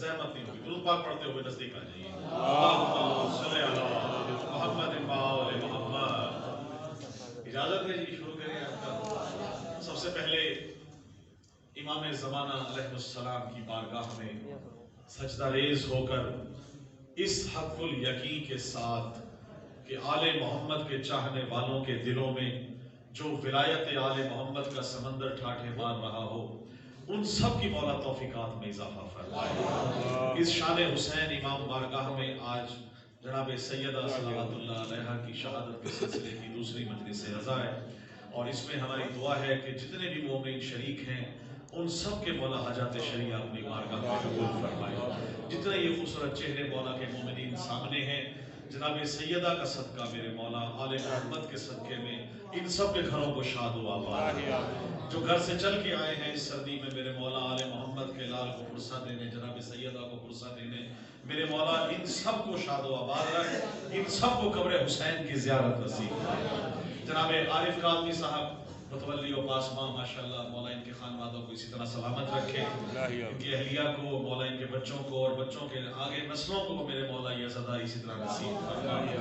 ज़हमत नहीं होगी, दुरूद पाक पढ़ते हुए नजदीक आ जाइए। इजाजत है जी, शुरू करें आपका। सबसे पहले इमाम ज़माना अलैहिस्सलाम की बारगाह में सजदा रेज़ होकर इस हक़्क़ुल यकीन के साथ कि आले मोहम्मद के चाहने वालों के दिलों में जो विलायत आले मोहम्मद का समंदर ठाठे मार रहा हो, उन सब की मौला तौफीकात में इजाफा फरमाए। इस शान हुसैन इमाम बारगाह में आज जनाब सैयदा सलावतुल्लाह अलैहा की शहादत के सिलसिले की दूसरी मजलिस रज़ा है, और इसमें हमारी दुआ है कि जितने भी मोमिन शरीक हैं उन सब के मौला हाजात शरिया अपनी बारगाह में कबूल फरमाए। जितने ये खूबसूरत चेहरे मौला के मोमिनीन सामने हैं, जनाब सैयदा का सदका मेरे मौला आले मोहम्मद के सदके में इन सब के घरों को शाद व आबाद। जो घर से चल के आए हैं इस सर्दी में मेरे मौला आले मोहम्मद के लाल को फुर्सा देने, जनाब सैयदा को फुर्सा देने, मेरे मौला इन सब को शाद व आबाद रख, इन सब को कब्र हुसैन की ज़ियारत नसीब। जनाब आरिफ कादमी साहब मुतवल्ली व पासमा माशाअल्लाह, मौला इनके खानवादों को इसी तरह सलामत रखे, इनकी अहलिया को, मौला इनके बच्चों को और बच्चों के आगे नस्लों को मेरे मौला ये सदा इसी तरह नसीब फरमाए।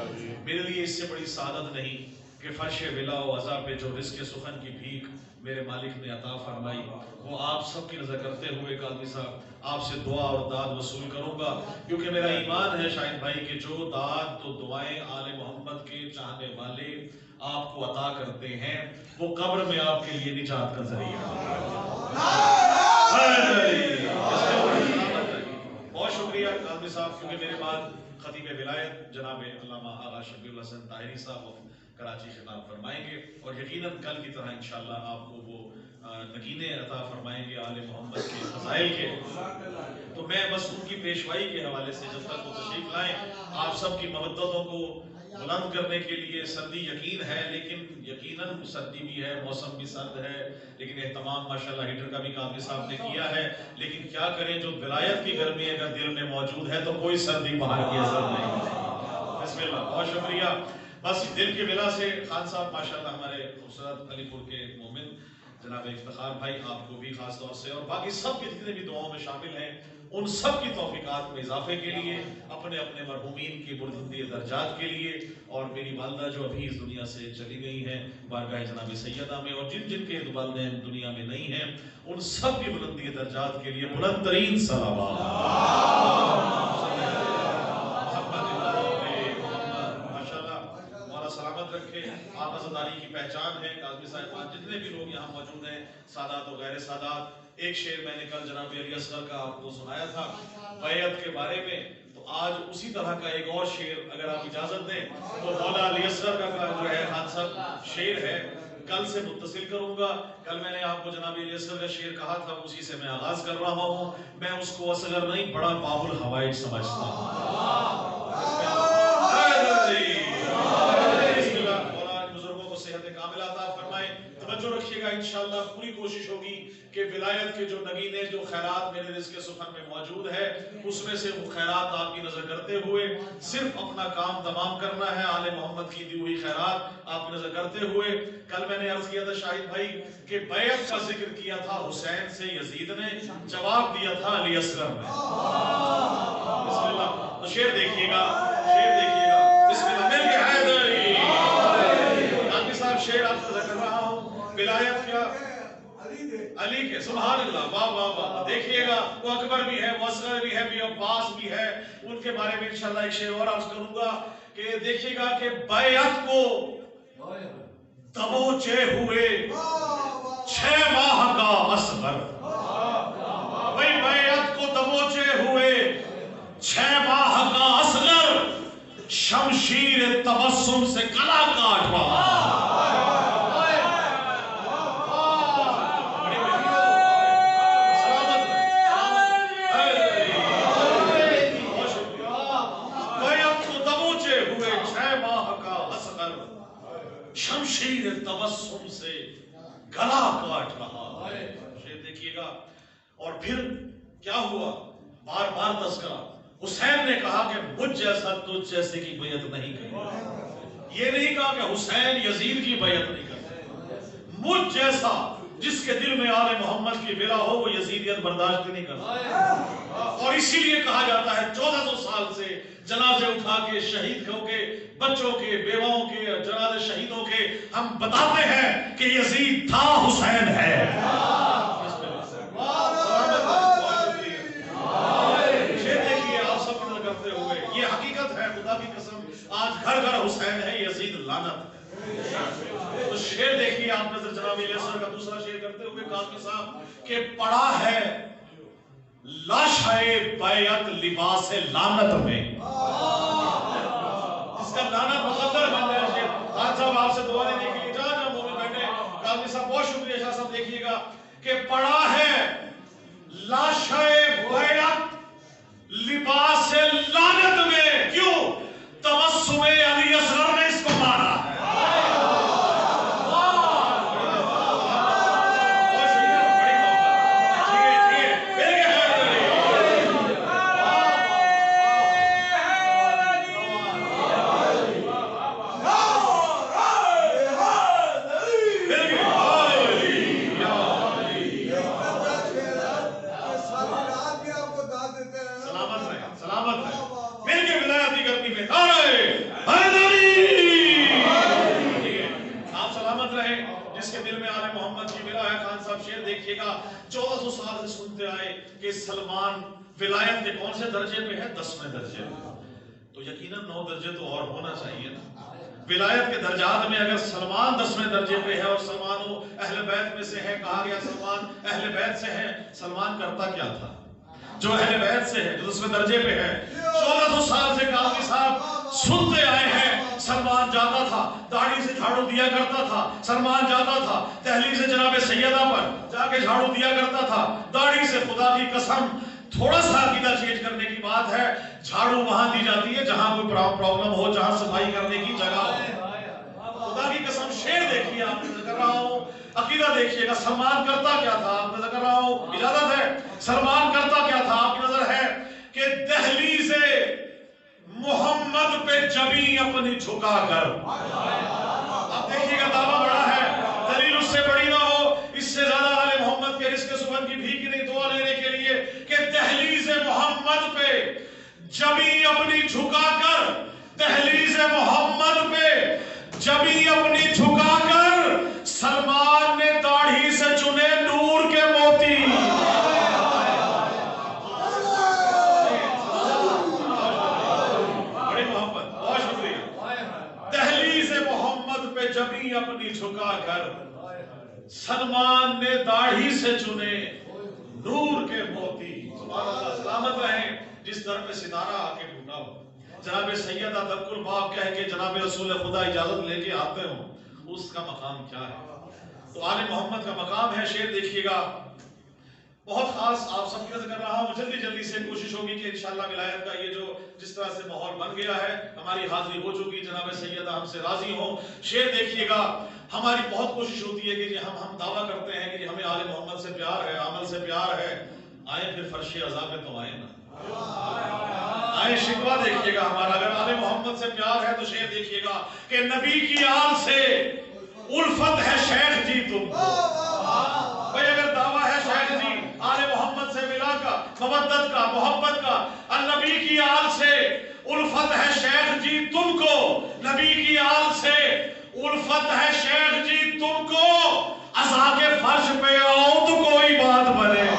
मेरे लिए इससे बड़ी सादत नहीं कि फर्श विला व अज़ा पे जो रिज़्क़ सुखन की भीख मेरे मालिक ने अता फरमाई, वो आप सबकी नज़र करते हुए कादमी साहब आपसे दुआ और दाद वसूल करूँगा, क्योंकि मेरा ईमान है शाहिद भाई कि जो दाद तो दुआएं आले मोहम्मद के चाहने वाले आपको अता करते हैं, वो कब्र में आपके लिए निजात का जरिया। बहुत शुक्रिया कादमी साहब, क्योंकि मेरे बाद खतीब विलायत जनाब अल्लामा आगा शबीउल हसन ताहिरी साहब कराची खिताब फरमाएंगे, और यकीनन कल की तरह इंशाअल्लाह आपको वो नगीने अता फरमाएंगे आले मोहम्मद के फज़ाइल के। तो मैं बस उनकी पेशवाई के हवाले से जब तक वो तशरीफ लाएं, आप सबकी मवद्दतों को बुलंद करने के लिए, सर्दी यकीन है लेकिन यकीनन सर्दी भी है, मौसम भी सर्द है, लेकिन एहतमाम माशाअल्लाह हीटर का भी कादमी साहब ने किया है। लेकिन क्या करें, जो विलायत की गर्मी अगर दिल में मौजूद है तो कोई सर्दी बाहर की असर नहीं है। बिस्मिल्लाह, बहुत शुक्रिया। बस दिल के विला से खान साहब माशाअल्लाह हमारे खूबसूरत अलीपुर के मोमिन जनाब इफ्तिखार भाई, आपको भी खास तौर से और बाकी सब के जितने भी दुआओं में शामिल हैं, उन सब की तौफीकात में इजाफे के लिए, अपने अपने मरहूमीन की बुलंदी दर्जात के लिए, और मेरी वालदा जो अभी इस दुनिया से चली गई हैं बारगाह जनाब सैयदा में, और जिन जिन के वालिदैन दुनिया में नहीं हैं, उन सब की बुलंदी दर्जात के लिए बुलंद तरीन सलावत। सलामत रखे। आप अज़ादारी की पहचान है काज़मी साहिबान, जितने भी लोग यहाँ मौजूद हैं, सादात और गैर सादात। एक शेर मैंने कल जनाब अली असगर का आपको सुनाया था बैअत के बारे में, तो आज उसी तरह का एक और शेर अगर आप इजाजत दें तो मौला अली असगर का जो है खान साहब शेर है, कल से मुत्तसिल करूंगा। कल मैंने आपको जनाब अली असगर का शेर कहा था, उसी से मैं आगाज कर रहा हूँ। मैं उसको असगर नहीं, बड़ा बाबुल हवाई समझता हूँ। रखिएगा, इंशाअल्लाह पूरी कोशिश होगी कि विलायत के जो नगीने, जो खैरात मेरे रिज़्क़ सुखन में मौजूद है, उसमें से वो खैरात आपकी नजर करते हुए सिर्फ अपना काम तमाम करना है, आले मोहम्मद की दी हुई खैरात आपकी नजर करते हुए। कल मैंने अर्ज किया था शाहिद भाई कि बैअत का जिक्र किया था हुसैन से यजीद ने, जवाब दिया था अली असगर ने। बिस्मिल्लाह, तो शेर देखिएगा, शेर देखिएगा। बिस्मिल्लाह, मिल के हैदरी कादमी साहब शेर आपको कर रहा हूँ। विलायत क्या अली के, सुभान अल्लाह, वाह वाह वाह। देखिएगा, वो अकबर भी है, वो असगर भी है, भी अब्बास भी है, उनके बारे में इंशाअल्लाह एक शेर और अर्ज करूंगा कि देखिएगा कि बैअत को दबोचे हुए 6 माह का असगर, भाई बैअत को दबोचे हुए 6 माह का असगर शमशीर तबस्सुम से गला काट रहा। शमशीर तबस्सुम से गला काट रहा है। शेर देखिएगा। और फिर क्या हुआ, बार बार तज़किरा। हुसैन ने कहा कि मुझ जैसा तुझ जैसे की बैअत नहीं करेगा। ये नहीं कहा कि हुसैन यजीद की बैअत नहीं करता, मुझ जैसा جس کے دل میں آل محمد کی ولا ہو وہ یزیدیت برداشت نہیں کرتا. اور اسی لیے کہا جاتا ہے 1400 سال سے جنازے اٹھا کے شہید ہو کے بچوں کے بیواؤں کے جنازے شہیدوں کے ہم بتاتے ہیں کہ یزید تھا حسین ہے. یہ حقیقت ہے خدا کی قسم. آج گھر گھر حسین ہے, یزید لعنت ہے. تو شعر دیکھیے آپ نظر جناب الیاس کا دوسرا شعر کرتے ہوئے قاضی صاحب کہ پڑا ہے لاشائے بیعت لباس لعنت میں. اس کا لعنت مقدر بن گیا شعر. خان صاحب آپ سے دعا دینے کے لیے جہاں مومن بیٹھے. قاضی صاحب بہت شکریہ. شاہ صاحب دیکھیے گا کہ پڑا ہے لاشائے بیعت لباس لعنت میں. کیوں؟ تبسم علی اصغر نے اس کو مارا ہے. دیکھیے گا 1400 سال سے سنتے آئے کہ سلمان ولایت کے کون سے درجے پہ ہے؟ 10ویں درجے پہ. تو یقیناً 9 درجے تو اور ہونا چاہیے نا. ولایت کے درجات میں اگر سلمان 10ویں درجے پہ ہے اور سلمان وہ اہل بیت میں سے ہے, کہا گیا سلمان اہل بیت سے ہے. سلمان کرتا کیا تھا جو اہل بیت سے ہے, جو 10ویں درجے پہ ہے؟ 1400 سال سے قاضی صاحب سنتے آئے ہیں. سلمان جاتا تھا داڑھی سے جھاڑو دیا کرتا تھا. سلمان جاتا تھا دہلیز جناب سیدہ پر جا کے جھاڑو دیا کرتا تھا داڑھی سے. خدا کی قسم تھوڑا سا عقیدہ چینج کرنے کی بات ہے. جھاڑو وہاں دی جاتی ہے جہاں کوئی پرابلم ہو, جہاں صفائی کرنے کی جگہ ہو. خدا کی قسم شعر دیکھیے آپ نے کر رہا ہوں, عقیدہ دیکھیے گا. سلمان کرتا کیا تھا آپ نے کر رہا ہوں, اجازت ہے. سلمان کرتا کیا تھا آپ کی نظر ہے کہ دہلیز محمد پہ جبیں اپنی جھکا کر. آپ دیکھیے گا دعویٰ بڑا ہے, دلیل اس سے بڑی نہ ہو. اس سے زیادہ آل محمد کے رزق سبن کی بھیک نہیں دعا لینے کے لیے کہ دہلیز محمد پہ جبیں اپنی جھکا کر, دہلیز محمد پہ جبیں اپنی جھکا کر سلمان نے داڑھی سے چنے نور کے موتی. جبیں اپنی جھکا کر سلمان نے داڑھی سے چنے نور کے موتی. سبحان اللہ. سلامت رہیں جس در پہ ستارہ آ کے ٹوٹا ہو. جناب سیدہ دق الباب کہہ کے جناب رسول خدا اجازت لے کے آتے ہوں, اس کا مقام کیا ہے؟ تو آل محمد کا مقام ہے. شعر دیکھیے گا بہت خاص آپ سب کے کر رہا ہوں. جلدی جلدی سے کوشش ہوگی کہ انشاءاللہ ولایت کا یہ جو جس طرح سے ماحول بن گیا ہے, ہماری حاضری ہو چکی, جناب سیدہ ہم سے راضی ہوں. شعر دیکھیے گا. ہماری بہت کوشش ہوتی ہے کہ ہم دعویٰ کرتے ہیں کہ ہمیں آل محمد سے پیار ہے, عمل سے پیار ہے. آئے پھر فرش عذاب میں تو آئے نا, آئے شکوہ دیکھیے گا ہمارا. اگر آل محمد سے پیار ہے تو شعر دیکھیے گا کہ نبی کی آل سے الفت ہے شیخ جی تم کو. بھئی اگر دعویٰ ہے شیخ جی آل محمد سے ملا کا, مودت کا, محبت کا, النبی کی آل سے الفت ہے شیخ جی تم کو, نبی کی آل سے الفت ہے شیخ جی تم کو, عزا کے فرش پہ آؤ تو کوئی بات بنے.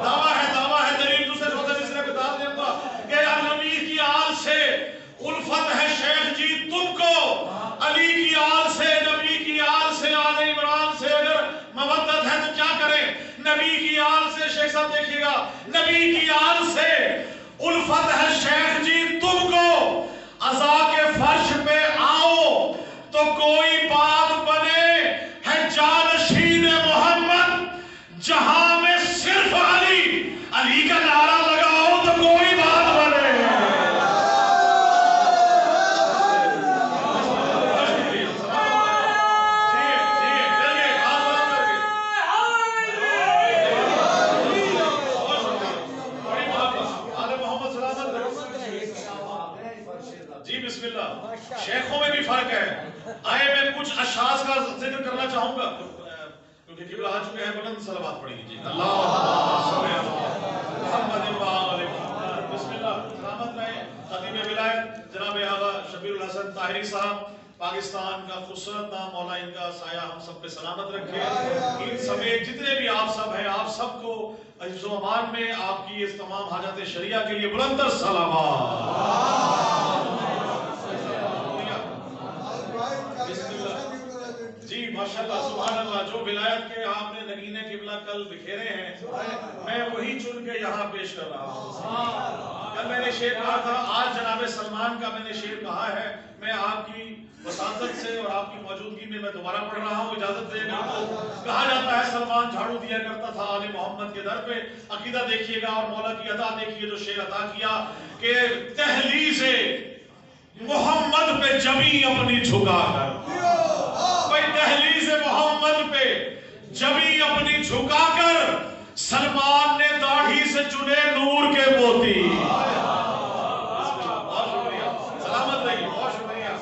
دعویٰ ہے دلیل دوسرے روزے جس نے بتا دیں گا کہ النبی کی آل سے الفت ہے شیخ جی تم کو, علی کی آل سے, نبی کی آل سے, آل عمران سے اگر مودت ہے تو کیا کریں؟ نبی کی آل سے. شیخ صاحب دیکھیے گا, نبی کی آل سے الفت ہے شیخ جی تم کو, عزا کے فرش پہ آؤ تو کوئی بات بنے. ہے جانشین محمد جہاں میں صرف علی, علی کا نعرہ لگاؤ تو کوئی بات بنے. جی بسم اللہ. شیخوں میں بھی فرق ہے. आए मैं कुछ अशास का जिक्र करना चाहूंगा क्योंकि किबला आ चुके हैं। बुलंद सलावत पढ़ लीजिए। बिस्मिल्लाह। सलामत रहे खतीब विलायत जनाब आगा शबीरुल हसन ताहिरी साहब, पाकिस्तान का खूबसूरत नाम, मौला इनका साया हम सब पे सलामत रखे। इन समेत जितने भी आप सब हैं, आप सबको अज़्ज़ो अमान में आपकी इस तमाम हाजत शरिया के लिए बुलंद सलावत। जी माशाल्लाह सुभान अल्लाह। जो विलायत के आपने नगीने किबला कल बिखेरे हैं, मैं वही चुन के यहाँ पेश कर रहा हूँ। कल मैंने शेर कहा था, आज जनाब सलमान का मैंने शेर कहा है। मैं आपकी वसातत से और आपकी मौजूदगी में मैं दोबारा पढ़ रहा हूँ, इजाजत देगा। कहा जाता है सलमान झाड़ू दिया करता था आले मोहम्मद के दर पे। अकीदा देखिएगा और मौला की अदा देखिए, जो शेर अदा किया कि तहलीज़े मोहम्मद पे जमी अपनी झुकाकर, तहलीज़े मोहम्मद पे जमी अपनी झुकाकर, सलमान ने दाढ़ी से चुने नूर के मोती। बहुत शुक्रिया, सलामत रहिए, बहुत शुक्रिया।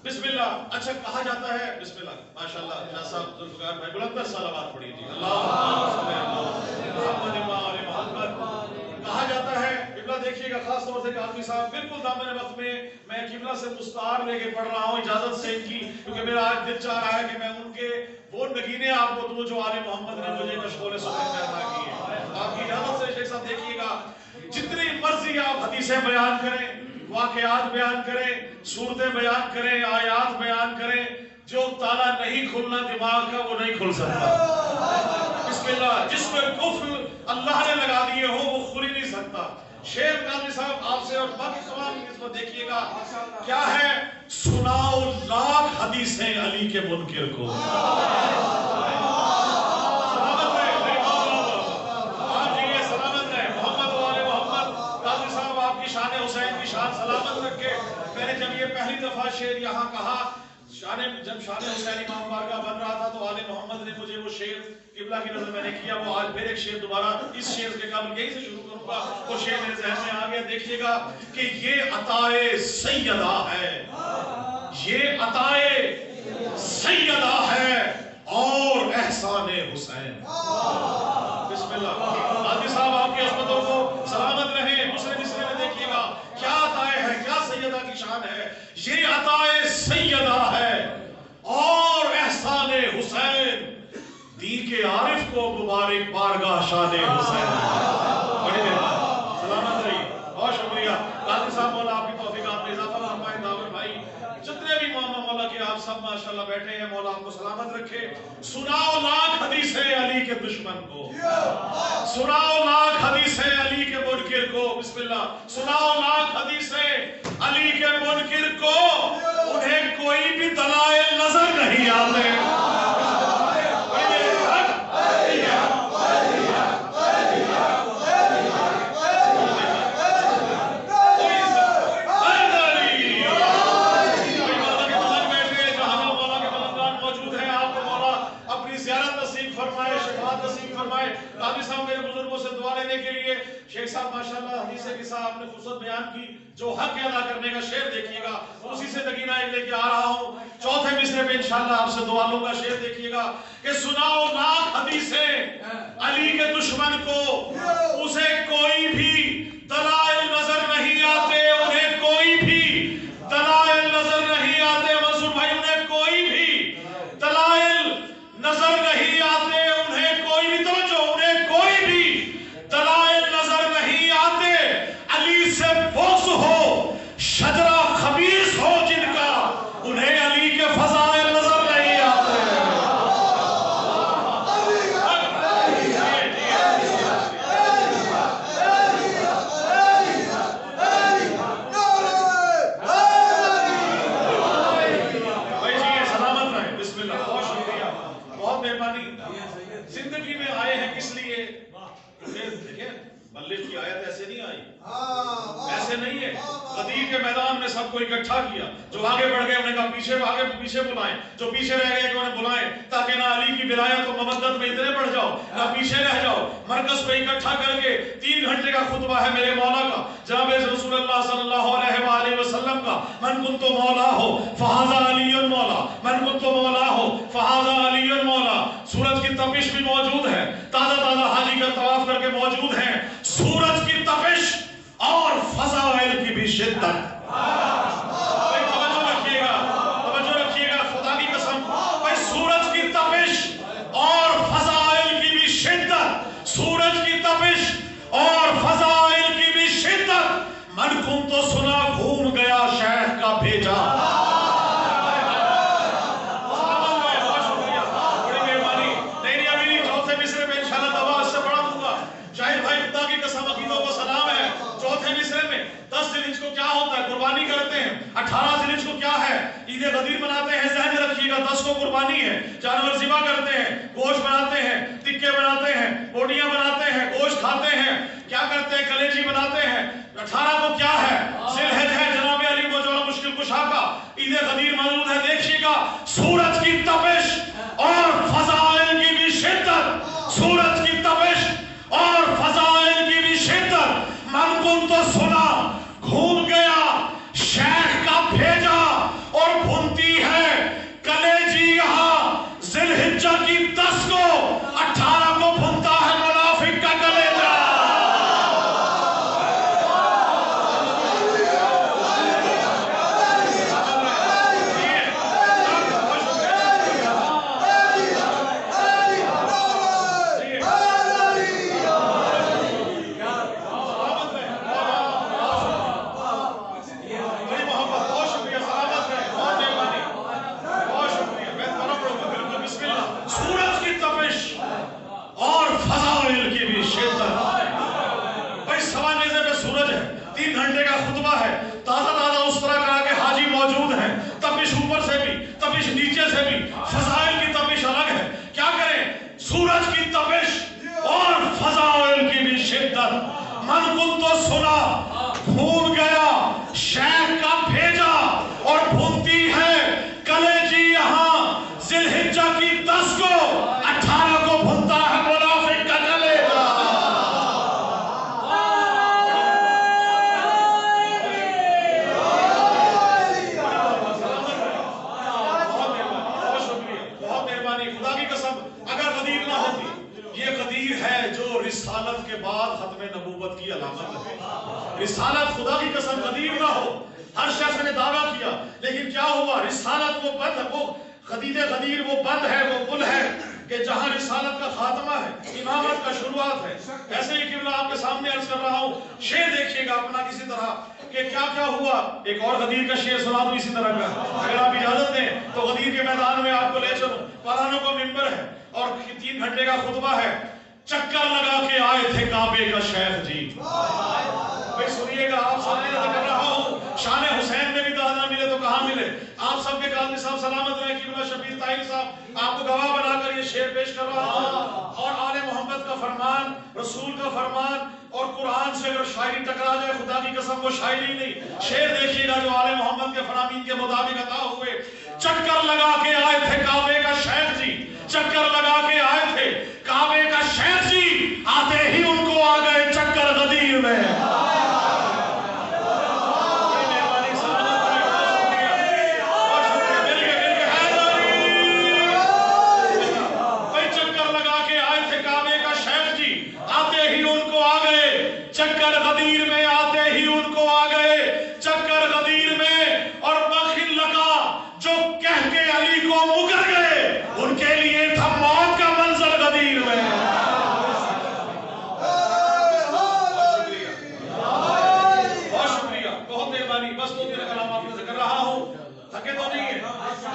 बिस्मिल्लाह। अच्छा कहा जाता है, बिस्मिल्लाह माशाल्लाह। शाह साहब जुल्फ़िकार भाई बुलंद सलावत पढ़िए जी। कहा जाता है किबला देखिएगा, खास तौर से काजी साहब बिल्कुल दामन वक्त में मैं किबला से मुस्तार लेके पढ़ रहा हूँ, इजाजत से इनकी, क्योंकि मेरा आज दिल चाह रहा है कि मैं उनके वो नगीने आपको दूं जो आले मोहम्मद ने मुझे मशगूल सुनने में अता की है। आपकी इजाजत से शेख साहब देखिएगा, जितनी मर्जी आप हदीसें बयान करें, वाक़यात बयान करें, सूरतें बयान करें, आयात बयान करें, जो ताला नहीं खुलना दिमाग का वो नहीं खुल सकता। बिस्मिल्लाह। जिसमें कुफ्र अल्लाह ने लगा दिए हो वो खुल ही नहीं सकता। शेर काजी साहब आपसे और बाकी तमाम इसको देखिएगा, क्या है, सुनाओ लाख हदीसें अली के मुनकिर को। सलामत रहे, आप जी सलामत रहे, मोहम्मद वाले मोहम्मद। काजी साहब आपकी शान हुसैन की शान सलामत रखे। मैंने जब ये पहली दफा शेर यहाँ कहा, जब शान हुसैन इमाम बारगाह बन रहा था, तो आले मोहम्मद ने मुझे वो शेर किबला की नजर मैंने किया, वो आज फिर एक शेर दोबारा इस शेर के कबल यही से शुरू करूंगा। वो शेर मेरे ज़हन में आ गया। देखिएगा कि ये अताए सैयदा है, ये अताए सैयदा है और एहसाने हुसैन। बिस्मिल्लाह। हाजी साहब आपकी अस्मतों को सलामत रहे। दूसरे मिसरे में देखिएगा क्या अताए है, क्या सैयदा की शान है। ये अताए सैयदा है और एहसाने हुसैन, दी के आरिफ को मुबारक बारगाह शान हुसैन। बड़ी सलामत रहिए, बहुत शुक्रिया। काजी साहब मौला आपकी तौफीकात में इजाफा फरमाए। दावर भाई जितने भी मौला के आप सब माशाल्लाह बैठे हैं, मौला आपको सलामत रखे। सुनाओ लाख हदीसें अली के दुश्मन को, सुनाओ लाख हदीसें अली के मुनकिर को। बिस्मिल्लाह। सुनाओ लाख हदीसें अली के मुनकिर को, उन्हें कोई भी दलाइल नजर नहीं आते। शेख साहब माशाल्लाह हदीस के साथ आपने फुर्सत बयान की, जो हक अदा करने का शेर देखिएगा, उसी से नगीना एक लेके आ रहा हूँ। चौथे मिसरे पे इंशाल्लाह आपसे दुआ लूंगा। शेर देखिएगा कि सुनाओ लाख हदीसें अली के दुश्मन को, उसे कोई भी दलाइल नजर नहीं आते, उन्हें कोई भी दलाइल नजर नहीं आते। मंसूर भाई, उन्हें कोई भी दलाइल नजर नहीं आते, उन्हें कोई भी, तवज्जो, उन्हें कोई भी दलाइल नजर नहीं आते। अली से बुग़्ज़ हो, शजरा खबीस हो जिनका, उन्हें अली के फज़ाइल नजर नहीं आते। भाई जी ये सलामत रहे। बिस्मिल्लाह, बहुत शुक्रिया, बहुत मेहरबानी। जिंदगी में आए हैं किस लिए? देखिए मल्लिक की आयत ऐसे नहीं आई, ऐसे नहीं है। गदीर के मैदान में सबको इकट्ठा किया, जो आगे बढ़ गए उन्हें कहा पीछे आगे पीछे बुलाएं, जो पीछे रह गए उन्हें बुलाएं, ताकि ना अली की विलायत और ममद्दत में इतने बढ़ जाओ ना पीछे रह जाओ। मरकज पे इकट्ठा करके 3 घंटे का खुतबा है मेरे मौला का, जनाब रसूलुल्लाह सल्लल्लाहु अलैहि वसल्लम का, मन कुंतु मौला हो फहाज़ा अली फहाजा अली मौला, सूरज की तपिश भी मौजूद है, ताजा ताजा हाजी का तवाफ करके मौजूद हैं, सूरज की तपिश और फजाइल की भी शिद्दत। तवज्जो रखिएगा, खुदा की कसम, भाई सूरज की तपिश और फजाइल की भी शिद्दत, सूरज की तपिश और फजाइल की भी शिद्दत। मन कुम तो सुना घूम गया शेख का भेजा। क्या होता है? कुर्बानी करते हैं। 18 ज़िलहिज को क्या है? ईद गदीर मनाते हैं, ज़हन में रखिएगा। 10 को कुर्बानी है, जानवर ज़िबा करते हैं, गोश्त बनाते हैं, टिक्के बनाते हैं, बोटियां बनाते हैं, गोश्त खाते हैं, क्या करते हैं? कलेजी बनाते हैं। 18 को क्या है? ज़िलहिज है, जनाब अली मौजूद मुश्किल कुशा का ईद गदीर मौजूद है। देखिएगा सूरज की तपिश और फजाइल की भी शिद्दत, सूरज की तपिश और फजाइल की भी शिद्दत। मन कुम तो सुना घूम गया शेख का भेजा और भूनती है कलेजी यहाँ ज़िलहिज्जा की 10 को, 18 को भूनता है मुनाफिक का कलेजा। मन कुल तो सुना घूम गया शेख का भेजा और भूनती है कलेजी यहाँ ज़िलहिज्जा की 10 को, 18 को भूनता है मुनाफिक का कलेजा। बहुत मेहरबानी, खुदा की कसम, अगर गदीर ना होती, ये गदीर है जो रिसालत के बाद खत्म नबूवत की अलामत है। रिसालत, खुदा की कसम, गदीर ना हो, हर शख्स ने दावा किया, लेकिन क्या हुआ? रिसालत वो बंद है, वो खदीदे गदीर वो बंद है, वो पुल है कि जहां रिसालत का खात्मा है, इमामत का शुरुआत है। ऐसे ही किबला आपके सामने अर्ज कर रहा हूं, शेर देखिएगा अपना किसी तरह कि क्या क्या हुआ। एक और गदीर का शेर सुना दूं इसी तरह का, अगर आप इजाजत दें तो गदीर के मैदान में आपको ले चलूं। पारानों का मिंबर है और 3 घंटे का खुतबा है। चक्कर लगा के आए थे काबे का शेख जी। भाई सुनिएगा, आप सामने कर रहा हूँ, शान हुसैन में भी दादा मिले तो कहाँ मिले? आप सबके काजी साहब सलामत रहे, किबला शबीर ताहिर साहब आपको गवाह बनाकर ये शेर पेश कर रहा हूँ। और आले मोहम्मद का फरमान, रसूल का फरमान और कुरान से अगर शायरी टकरा जाए, खुदा की कसम वो शायरी नहीं, शेर देखिएगा जो आले मोहम्मद के फरामीन के मुताबिक अता हुए। चक्कर लगा के आए थे काबे का शेख जी, चक्कर लगा के आए थे काबे का शेख जी, आते ही उनको आ गए चक्कर गदीर में। चक्कर गदीर में आते ही उनको आ गए चक्कर गदीर में, और बखिल लगा जो कह के अली को मुकर गए, उनके लिए था मौत का मंजर गदीर में। बहुत शुक्रिया, बहुत मेहरबानी। बस 2 दिन अगर हम आपसे कर रहा हूँ, थके तो नहीं है।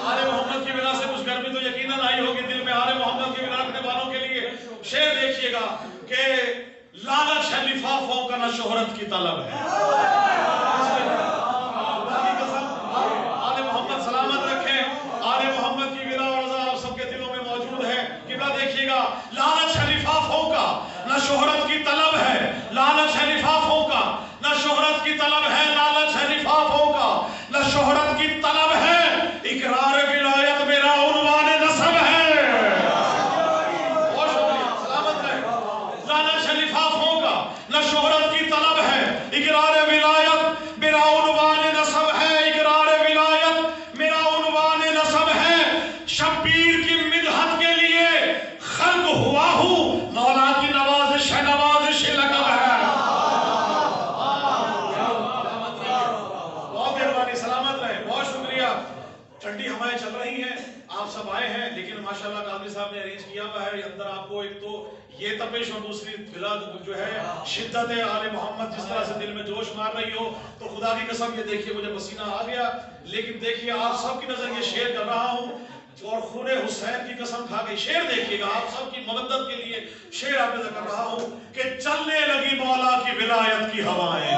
आले मोहम्मद की बिना से कुछ गर्मी तो यकीनन आई होगी दिल में। आले मोहम्मद की बिना रखने वालों के लिए शेर देखिएगा कि लालच है लिफाफों का, न शोहरत की तलब है। आले मोहम्मद सलामत रखें, आले मोहम्मद की बिला और रज़ा आप सबके दिलों में मौजूद है। किबला देखिएगा, लालच है लिफाफों का, न शोहरत की तलब है। लालच है लिफाफों का, न शोहरत की तलब है। लालच है लिफाफों का, न शोहरत की तलब है। इकरार विलायत मेरा उन्वान नसब है। न शोहरत की तलब है, इकरार विलायत मेरा उन्वान नसब है। इकरार विलायत मेरा उन्वान नसब है। शब्बीर की ارینج کیا ہوا ہے اندر آپ کو ایک تو یہ تپش اور دوسری بلاد جو ہے شدت آل محمد جس طرح سے دل میں جوش مار رہی ہو، تو خدا کی قسم یہ دیکھیے مجھے پسینہ آ گیا، لیکن دیکھیے آپ سب کی نظر یہ شعر کر رہا ہوں اور خون حسین کی قسم کھا کے شعر دیکھیے گا، آپ سب کی مدد کے لیے شعر آپ نے کر رہا ہوں کہ چلنے لگی مولا کی ولایت کی ہوائیں۔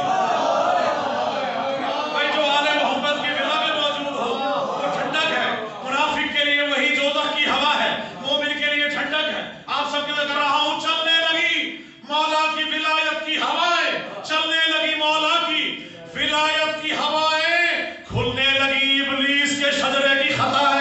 بھائی جو آل محمد کی ولا میں موجود ہو وہ ٹھنڈک ہے، منافق کے لیے وہی دوزخ کی ہوا ہے، مومن کے لیے ٹھنڈک ہے۔ آپ سب کے لیے کر رہا ہوں چلنے لگی مولا کی ولایت کی ہوائیں، چلنے لگی مولا کی ولایت کی ہوائیں، کھلنے لگی ابلیس کے شجرے کی خطائیں۔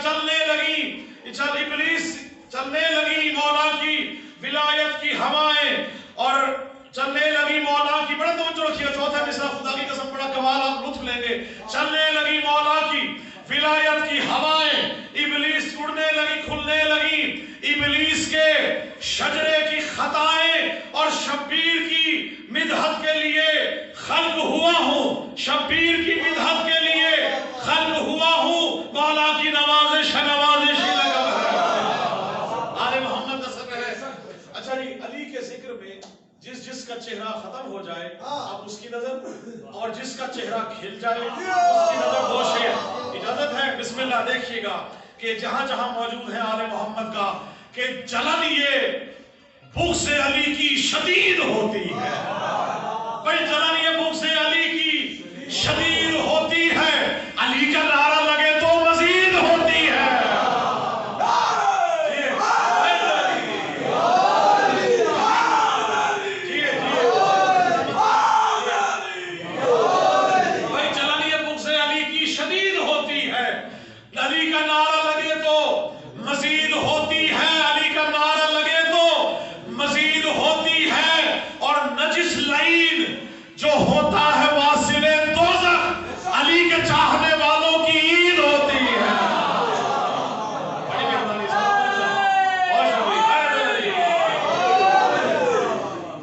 چلنے لگی ابلیس، چلنے لگی مولا کی ولایت کی ہوائیں اور چلنے لگی مولا کی، بڑا توجہ رکھیے چوتھا مصرع خدا کی قسم بڑا کمال آپ لطف لیں گے، چلنے لگی مولا کی ولایت کی ہوائیں، ابلیس اڑنے لگی، کھلنے لگی ابلیس کے شجرے کی خطائیں، اور شبیر کی مدحت کے لیے خلق ہوا ہوں، شبیر کی مدحت کے لیے خلق ہوا ہوں، مولا کی نوازش لگا ہے، آل محمد نصر ہے۔ اچھا جی، علی کے ذکر میں جس کا چہرہ ختم ہو جائے اب اس کی نظر، اور جس کا چہرہ کھل جائے اس کی نظر دو شعر اجازت ہے۔ بسم اللہ دیکھیے گا کہ جہاں جہاں موجود ہے آل محمد کا کہ جلن یہ بغض علی کی شدید ہوتی ہے، بھائی جلن یہ بغض علی کی شدید ہوتی ہے، علی کا نعرہ لگے تو مزید ہوتی ہے۔ علی کا نعرہ لگے تو مزید ہوتی ہے، علی کا نعرہ لگے تو مزید ہوتی ہے، اور نجس لعین جو ہوتا ہے واصل دوزخ علی کے چاہنے والوں کی عید ہوتی ہے۔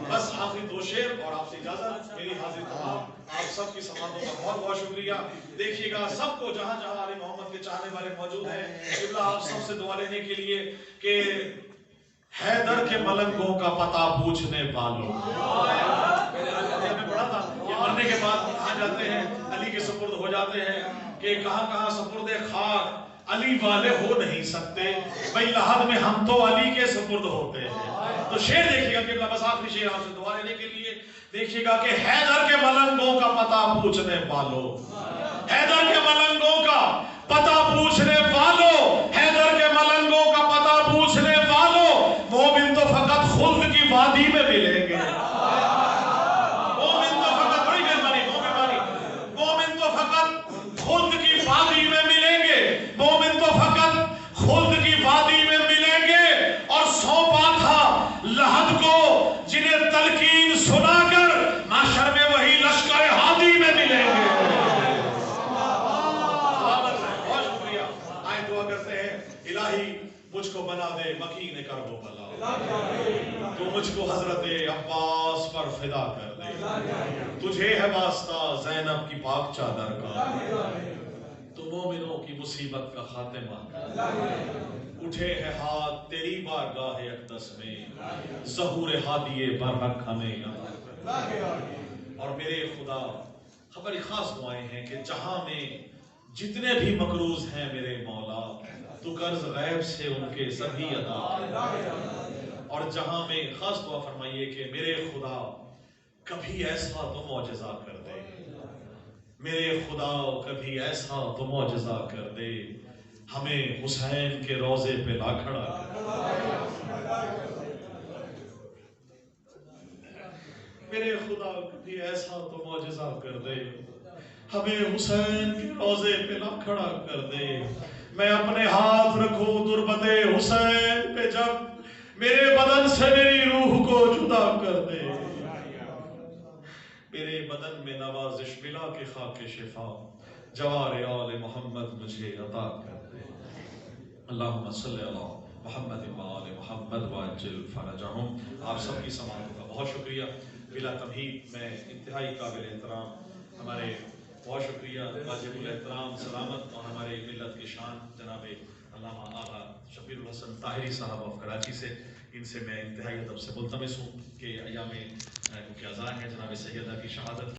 بس آخری دو شعر اور آپ سے اجازت، میری حاضر تمام آپ سب کی سماعتوں کا بہت بہت شکریہ۔ دیکھیے گا سب کو جہاں جہاں آل محمد کے چاہنے والے موجود ہیں، قبلہ آپ سب سے دعا لینے کے لیے کہ حیدر کے ملنگوں کا پتہ پوچھنے والوں، میں پڑھا تھا کہ مرنے کے بعد کہاں جاتے ہیں علی کے سپرد ہو جاتے ہیں، کہ کہاں کہاں سپرد خاک علی والے ہو نہیں سکتے، بھئی لحد میں ہم تو علی کے سپرد ہوتے ہیں۔ تو شعر دیکھیے گا قبلہ، بس آخری شعر آپ سے دعا لینے کے لیے دیکھیے گا کہ حیدر کے ملنگوں کا پتہ پوچھنے والوں، حیدر کے ملنگوں کا پتہ پوچھنے والوں، حیدر کے ملنگوں کا پتہ پوچھنے والوں، مومن تو فقط خلد کی وادی میں ملیں گے، مومن تو فقط، بڑی مہربانی مومن تو فقط خلد کی وادی میں ملیں گے، مومن تو فقط خلد کی وادی میں ملیں گے، اور سونپا تھا لحد کو جنہیں تلقین سنا کر محشر میں وہی لشکر ہادی میں ملیں گے۔ الہی مجھ کو بنا دے مکین کربلا، تو مجھ کو حضرت عباس پر فدا کر دے، تجھے ہے واسطہ زینب کی پاک چادر کا، تو مومنوں کی مصیبت کا خاتمہ کر، اٹھے ہے ہاتھ تیری بارگاہ اقدس میں، ظہور ہادی برحق ہمیں یاد، اور میرے خدا ہماری خاص دعائیں ہیں کہ جہاں میں جتنے بھی مقروض ہیں میرے مولا تو قرض غیب سے ان کے سبھی ادا، اور جہاں میں خاص دعا فرمائیے کہ میرے خدا کبھی ایسا تو معجزہ کر دے، میرے خدا کبھی ایسا تو معجزہ کر دے، ہمیں حسین کے روضے پہ لا کھڑا کر، میرے خدا کبھی ایسا تو معجزہ کر دے، ہمیں حسین کے روضے پہ لا کھڑا کر دے، میں اپنے ہاتھ رکھوں تربت حسین پہ جب میرے بدن سے میری روح کو جدا کر دے، میرے بدن میں نوازش ملا کے خاک شفا جوار آل محمد مجھے عطا کر دے۔ اللہم صلی علی محمد و آل محمد وعجل فرجہم۔ آپ سب کی سماعتوں کا بہت شکریہ۔ بلا تمہید میں انتہائی قابل احترام ہمارے بہت شکریہ واجب الاحترام سلامت اور ہمارے ملت کی شان جناب علامہ آغا شبیر الحسن طاہری صاحب آف کراچی سے، ان سے میں انتہائی ادب سے ملتمس ہوں کہ ایام کیونکہ اذان ہے جناب سیدہ کی شہادت